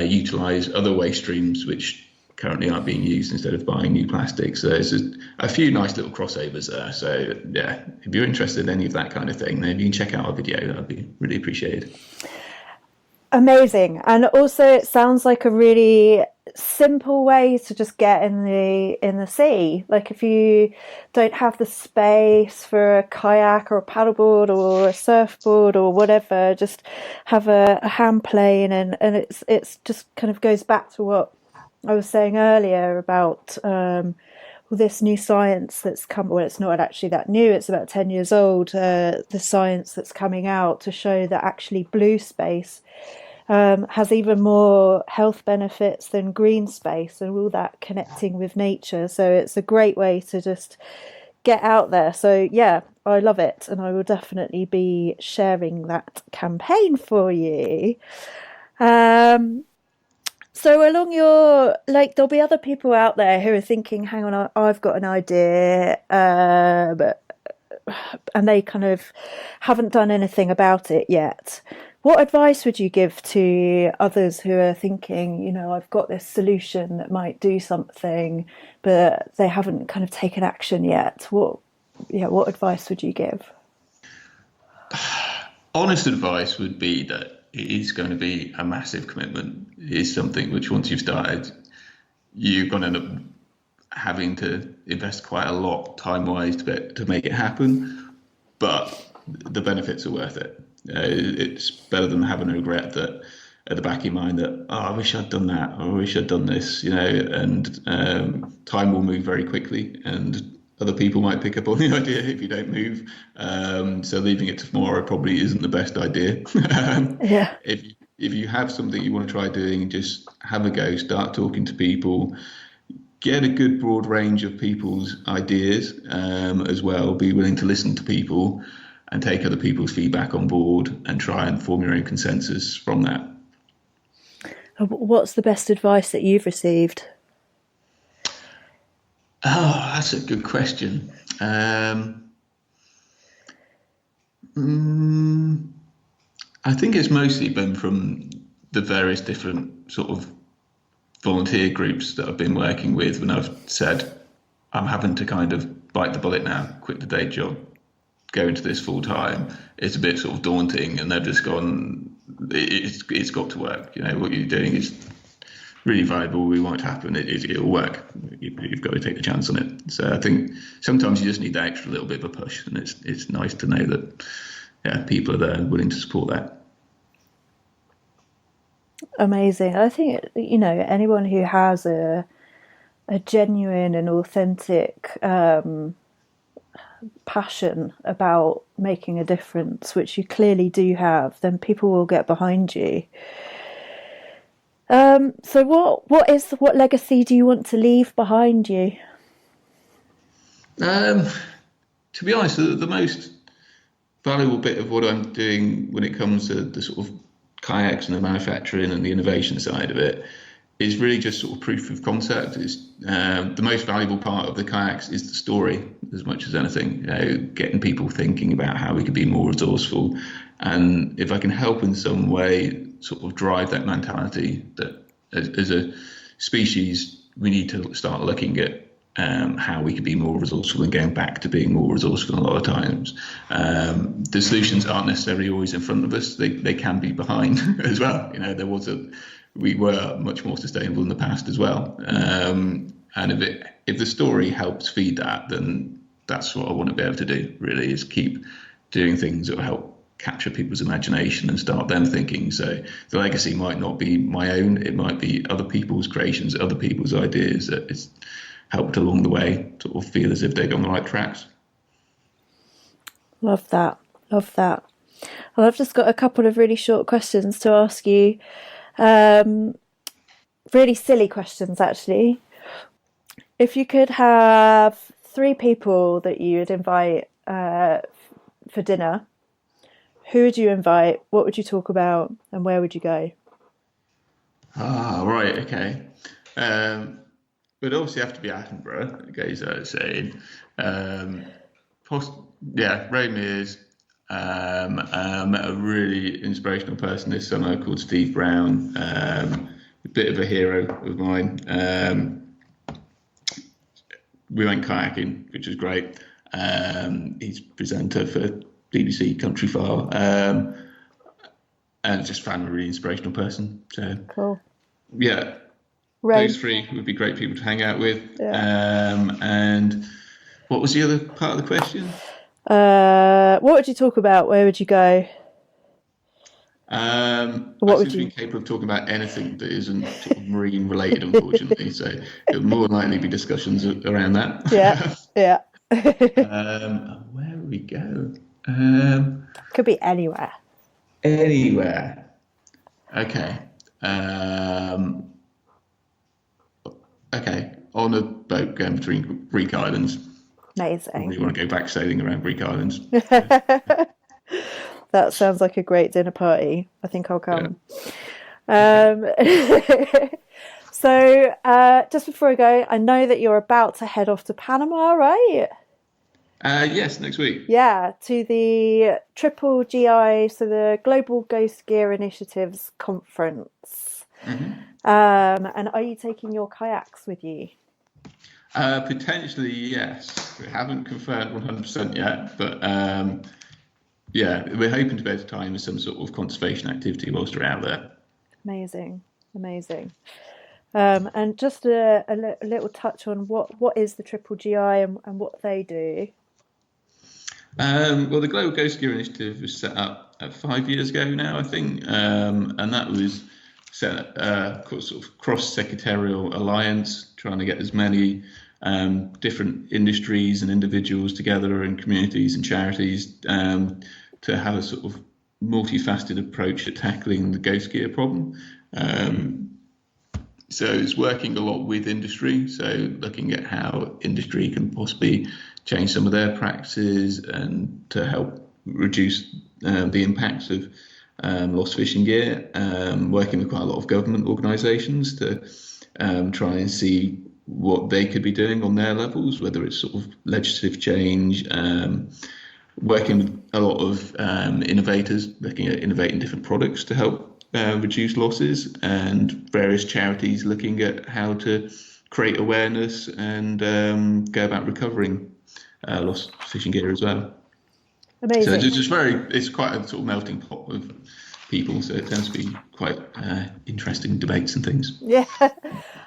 utilize other waste streams which currently aren't being used instead of buying new plastics. So there's a few nice little crossovers there. So yeah, if you're interested in any of that kind of thing, then you can check out our video. That would be really appreciated. Amazing. And also it sounds like a really simple way to just get in the sea. Like if you don't have the space for a kayak or a paddleboard or a surfboard or whatever, just have a hand plane, and it's just kind of goes back to what I was saying earlier about this new science that's come. Well, it's not actually that new, it's about 10 years old. The science that's coming out to show that actually blue space has even more health benefits than green space, and all that connecting with nature. So it's a great way to just get out there. So yeah, I love it, and I will definitely be sharing that campaign for you. So along your, like, there'll be other people out there who are thinking, hang on, I've got an idea, and they kind of haven't done anything about it yet. What advice would you give to others who are thinking, you know, I've got this solution that might do something, but they haven't kind of taken action yet? What advice would you give? Honest advice would be that it is going to be a massive commitment. It is something which, once you've started, you're going to end up having to invest quite a lot time-wise to make it happen. But the benefits are worth it. It's better than having a regret that at the back of your mind that, oh, I wish I'd done that, or I wish I'd done this, you know. And time will move very quickly, and other people might pick up on the idea if you don't move. So leaving it to tomorrow probably isn't the best idea. Yeah. If you have something you want to try doing, just have a go, start talking to people, get a good broad range of people's ideas as well. Be willing to listen to people and take other people's feedback on board and try and form your own consensus from that. What's the best advice that you've received? Oh, that's a good question. I think it's mostly been from the various different sort of volunteer groups that I've been working with when I've said I'm having to kind of bite the bullet now, quit the day job, go into this full time. It's a bit sort of daunting, and they've just gone, it's got to work. What you're doing is really valuable. We want it to happen. It'll work. You've got to take the chance on it. So I think sometimes you just need that extra little bit of a push, and it's nice to know that people are there willing to support that. Amazing. I think, anyone who has a genuine and authentic passion about making a difference, which you clearly do have, then people will get behind you. So what legacy do you want to leave behind you? To be honest, the most valuable bit of what I'm doing when it comes to the sort of kayaks and the manufacturing and the innovation side of it is really just sort of proof of concept. Is the most valuable part of the kayaks is the story as much as anything. Getting people thinking about how we could be more resourceful, and if I can help in some way, sort of drive that mentality that as a species we need to start looking at how we could be more resourceful and going back to being more resourceful a lot of times. The solutions aren't necessarily always in front of us. They can be behind as well. We were much more sustainable in the past as well. And if the story helps feed that, then that's what I want to be able to do, really, is keep doing things that will help capture people's imagination and start them thinking. So the legacy might not be my own. It might be other people's creations, other people's ideas that it's helped along the way to sort of feel as if they're on the right tracks. Love that. Well, I've just got a couple of really short questions to ask you. Really silly questions, actually. If you could have 3 people that you would invite for dinner, who would you invite? What would you talk about? And where would you go? Right, okay. Would obviously have to be Attenborough, it goes without saying. Ray Mears. Met a really inspirational person this summer called Steve Brown, a bit of a hero of mine. We went kayaking, which was great. He's presenter for BBC Countryfile, and just found a really inspirational person. So cool. Yeah. Ray. Those 3 would be great people to hang out with. Yeah. And what was the other part of the question? What would you talk about? Where would you go? What would you be capable of talking about anything that isn't sort of marine related, unfortunately. So it would more than likely be discussions around that. Yeah. Where would we go? Could be anywhere. Anywhere. Okay. Okay. On a boat going between Greek islands. Amazing. You want to go back sailing around Greek islands? That sounds like a great dinner party. I think I'll come. Yeah. So just before I go, I know that you're about to head off to Panama, right? Yes, next week. Yeah, to the Triple GI, so the Global Ghost Gear Initiatives Conference. Mm-hmm. And are you taking your kayaks with you? Potentially, yes. We haven't confirmed 100% yet, but we're hoping to be able to tie in with some sort of conservation activity whilst we're out there. Amazing. And just a little touch on what is the Triple GI and what they do. Well, the Global Ghost Gear Initiative was set up 5 years ago now, I think, and that was set sort of cross-secretarial alliance, trying to get as many different industries and individuals together and communities and charities to have a sort of multifaceted approach at tackling the ghost gear problem. So it's working a lot with industry, so looking at how industry can possibly change some of their practices and to help reduce the impacts of lost fishing gear, working with quite a lot of government organisations to try and see what they could be doing on their levels, whether it's sort of legislative change, working with a lot of innovators, looking at innovating different products to help reduce losses, and various charities looking at how to create awareness and go about recovering lost fishing gear as well. Amazing. So it's quite a sort of melting pot of people. So it tends to be quite interesting debates and things. Yeah.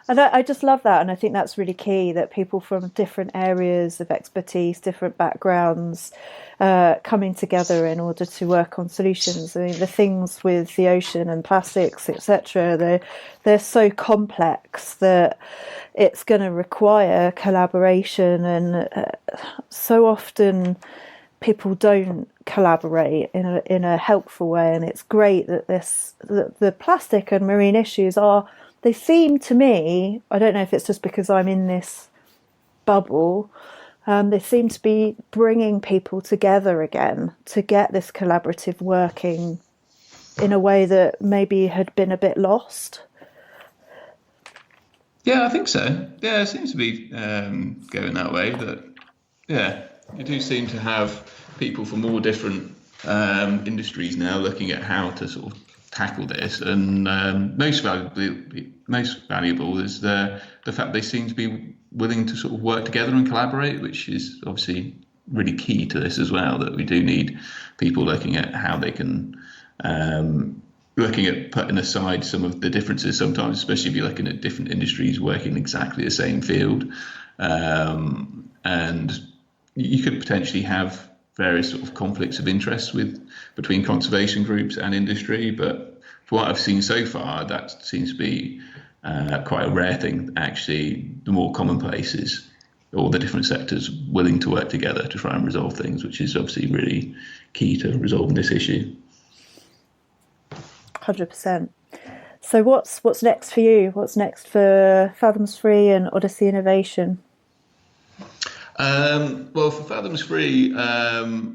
And I just love that. And I think that's really key, that people from different areas of expertise, different backgrounds, coming together in order to work on solutions. I mean, the things with the ocean and plastics, etc., they're so complex that it's going to require collaboration. And so often people don't collaborate in a helpful way. And it's great that the plastic and marine issues they seem to me, I don't know if it's just because I'm in this bubble, they seem to be bringing people together again to get this collaborative working in a way that maybe had been a bit lost. Yeah, I think so. Yeah, it seems to be going that way. That, yeah, you do seem to have people from all different industries now looking at how to sort of tackle this, and most valuable is the fact they seem to be willing to sort of work together and collaborate, which is obviously really key to this as well, that we do need people looking at how they can looking at putting aside some of the differences sometimes, especially if you're looking at different industries working exactly the same field, and you could potentially have various sort of conflicts of interest between conservation groups and industry, but for what I've seen so far, that seems to be quite a rare thing. Actually, the more commonplace is all the different sectors willing to work together to try and resolve things, which is obviously really key to resolving this issue. 100%. So what's next for you? What's next for fathomsfree and Odyssey Innovation? Well, for fathomsfree,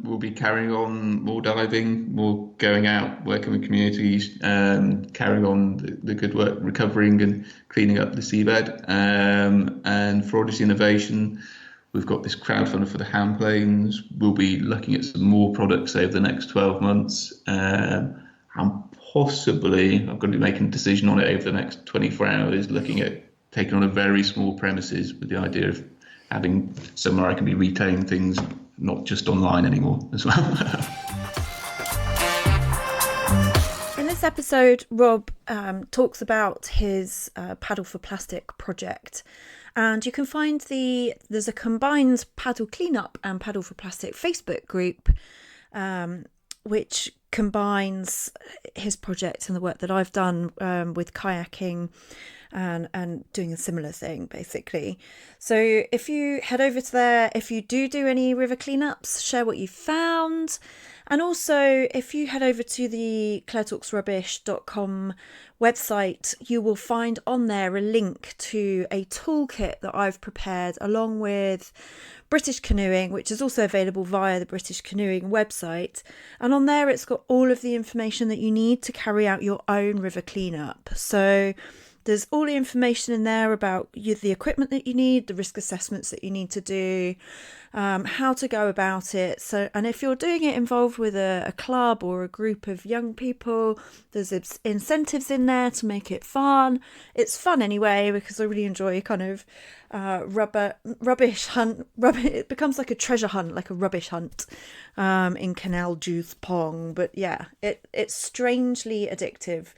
we'll be carrying on more diving, more going out, working with communities, carrying on the good work, recovering and cleaning up the seabed. And for Odyssey Innovation, we've got this crowdfunder for the hand planes. We'll be looking at some more products over the next 12 months. And possibly, I'm going to be making a decision on it over the next 24 hours, looking at taking on a very small premises with the idea of having somewhere I can be retailing things, not just online anymore as well. In this episode, Rob talks about his Paddle for Plastic project. And you can find there's a combined paddle cleanup and Paddle for Plastic Facebook group, which combines his project and the work that I've done with kayaking and doing a similar thing, basically. So if you head over to there, if you do any river cleanups, share what you found. And also, if you head over to the claretalksrubbish.com website, you will find on there a link to a toolkit that I've prepared along with British Canoeing, which is also available via the British Canoeing website. And on there, it's got all of the information that you need to carry out your own river cleanup. So there's all the information in there about the equipment that you need, the risk assessments that you need to do, how to go about it. So, and if you're doing it involved with a club or a group of young people, there's incentives in there to make it fun. It's fun anyway, because I really enjoy kind of rubbish hunt. It becomes like a treasure hunt, like a rubbish hunt in Canal Juice Pong. But yeah, it's strangely addictive.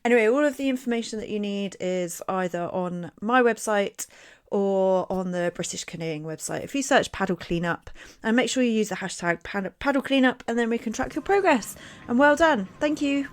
Anyway, all of the information that you need is either on my website or on the British Canoeing website. If you search paddle cleanup, and make sure you use the hashtag paddle cleanup, and then we can track your progress. And well done. Thank you.